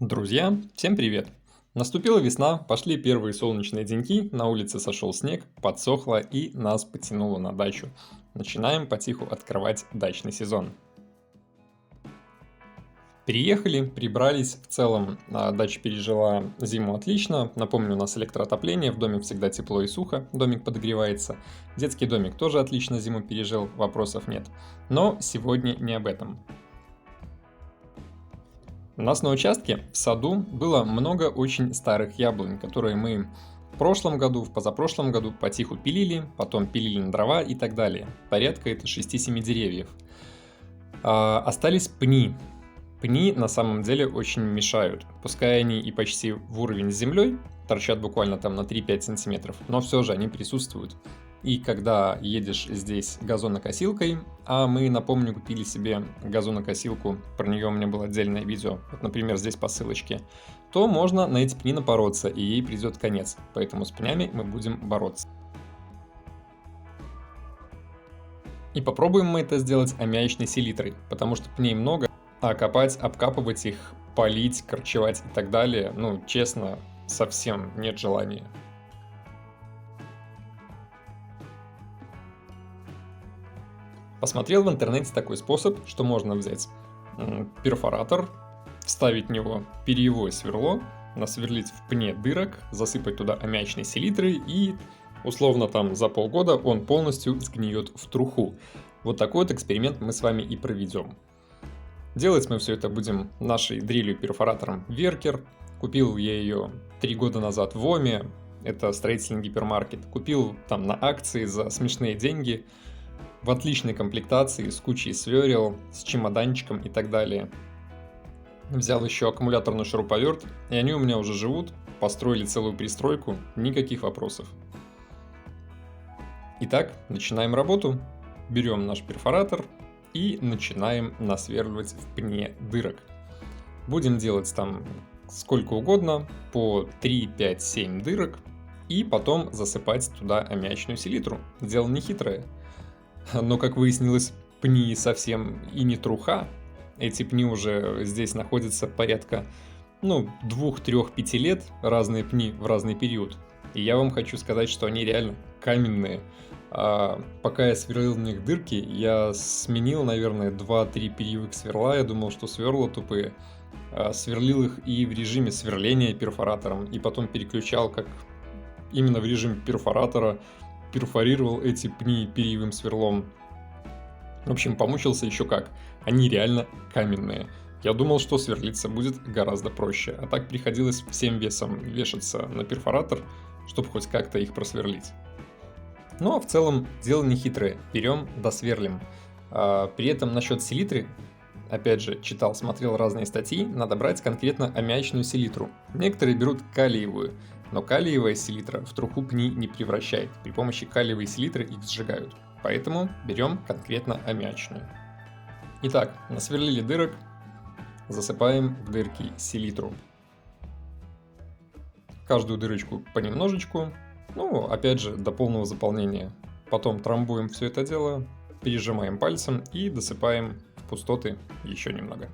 Друзья, всем привет! Наступила весна, пошли первые солнечные деньки, на улице сошел снег, подсохло и нас потянуло на дачу. Начинаем потиху открывать дачный сезон. Переехали, прибрались, в целом дача пережила зиму отлично. Напомню, у нас электроотопление, в доме всегда тепло и сухо, домик подогревается. Детский домик тоже отлично зиму пережил, вопросов нет. Но сегодня не об этом. У нас на участке в саду было много очень старых яблонь, которые мы в прошлом году, в позапрошлом году потиху пилили, потом пилили на дрова и так далее. Порядка это 6-7 деревьев. Остались пни. Пни на самом деле очень мешают. Пускай они и почти в уровень с землей, торчат буквально там на 3-5 сантиметров, но все же они присутствуют. И когда едешь здесь газонокосилкой, а мы, напомню, купили себе газонокосилку, про нее у меня было отдельное видео, вот, например, здесь по ссылочке, то можно на эти пни напороться, и ей придет конец. Поэтому с пнями мы будем бороться. И попробуем мы это сделать аммиачной селитрой, потому что пней много, а копать, обкапывать их, полить, корчевать и так далее, ну, честно, совсем нет желания. Посмотрел в интернете такой способ, что можно взять перфоратор, вставить в него перьевое сверло, насверлить в пне дырок, засыпать туда аммиачной селитрой и условно там за полгода он полностью сгниет в труху. Вот такой вот эксперимент мы с вами и проведем. Делать мы все это будем нашей дрелью перфоратором Веркер. Купил я ее 3 года назад в Оме, это строительный гипермаркет. Купил там на акции за смешные деньги, в отличной комплектации, с кучей сверел, с чемоданчиком и так далее. Взял еще аккумуляторный шуруповерт, и они у меня уже живут, построили целую пристройку, никаких вопросов. Итак, начинаем работу. Берем наш перфоратор и начинаем насверливать в пне дырок. Будем делать там сколько угодно, по 3, 5, 7 дырок, и потом засыпать туда аммиачную селитру. Дело не хитрое. Но, как выяснилось, пни совсем и не труха. Эти пни уже здесь находятся порядка, 2, 3, 5 лет, разные пни в разный период. И я вам хочу сказать, что они реально каменные. Пока я сверлил в них дырки, я сменил, наверное, 2-3 перьевых сверла. Я думал, что сверла тупые. Сверлил их и в режиме сверления перфоратором, и потом переключал, как именно в режим перфоратора, перфорировал эти пни перьевым сверлом. В общем, помучился еще как. Они реально каменные. Я думал, что сверлиться будет гораздо проще, а так приходилось всем весом вешаться на перфоратор, чтобы хоть как-то их просверлить. Ну а в целом дело не хитрое. Берем, досверлим. При этом насчет селитры, опять же, читал, смотрел разные статьи, надо брать конкретно аммиачную селитру. Некоторые берут калиевую, но калиевая селитра в труху пни не превращает. При помощи калиевой селитры их сжигают. Поэтому берем конкретно аммиачную. Итак, насверлили дырок, засыпаем в дырки селитру. Каждую дырочку понемножечку, опять же, до полного заполнения. Потом трамбуем все это дело, пережимаем пальцем и досыпаем в пустоты еще немного.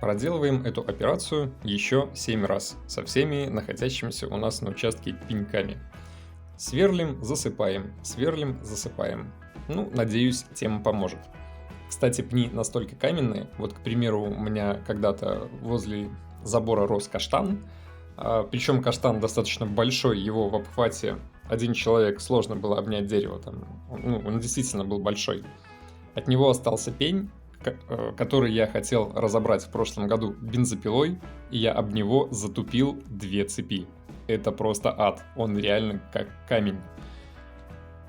Проделываем эту операцию еще 7 раз со всеми находящимися у нас на участке пеньками. Сверлим, засыпаем, сверлим, засыпаем. Надеюсь, тема поможет. Кстати, пни настолько каменные, вот, к примеру, у меня когда-то возле забора рос каштан, причем каштан достаточно большой, его в обхвате один человек сложно было обнять дерево, он действительно был большой. От него остался пень, который я хотел разобрать в прошлом году бензопилой, и я об него затупил 2 цепи. Это просто ад, он реально как камень.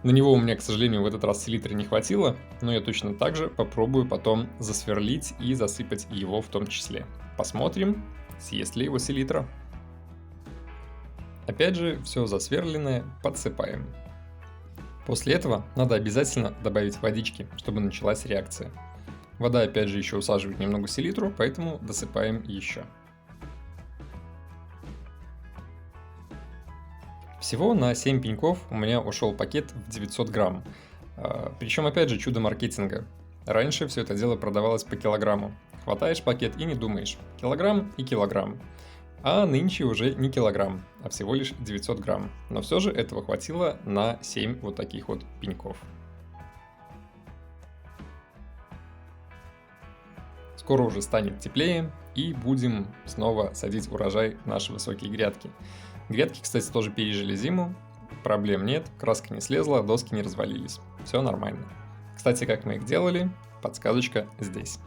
На него у меня, к сожалению, в этот раз селитры не хватило, но я точно так же попробую потом засверлить и засыпать его в том числе. Посмотрим, съест ли его селитра. Опять же, все засверленное подсыпаем. После этого надо обязательно добавить водички, чтобы началась реакция. Вода опять же еще усаживает немного селитру, поэтому досыпаем еще. Всего на 7 пеньков у меня ушел пакет в 900 грамм. Причем, опять же, чудо маркетинга. Раньше все это дело продавалось по килограмму. Хватаешь пакет и не думаешь. Килограмм и килограмм. А нынче уже не килограмм, а всего лишь 900 грамм. Но все же этого хватило на 7 вот таких вот пеньков. Скоро уже станет теплее, и будем снова садить урожай в наши высокие грядки. Грядки, кстати, тоже пережили зиму, проблем нет, краска не слезла, доски не развалились. Все нормально. Кстати, как мы их делали, подсказочка здесь.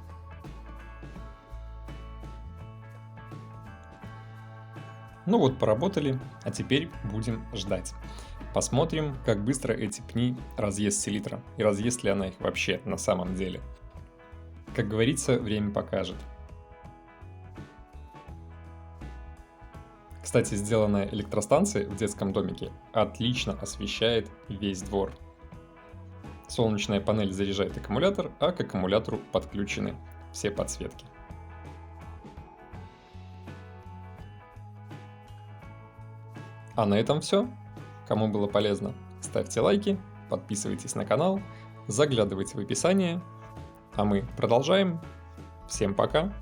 Ну вот, поработали, а теперь будем ждать. Посмотрим, как быстро эти пни разъест селитра, и разъест ли она их вообще на самом деле. Как говорится, время покажет. Кстати, сделанная электростанция в детском домике отлично освещает весь двор. Солнечная панель заряжает аккумулятор, а к аккумулятору подключены все подсветки. А на этом все. Кому было полезно, ставьте лайки, подписывайтесь на канал, заглядывайте в описание. А мы продолжаем. Всем пока!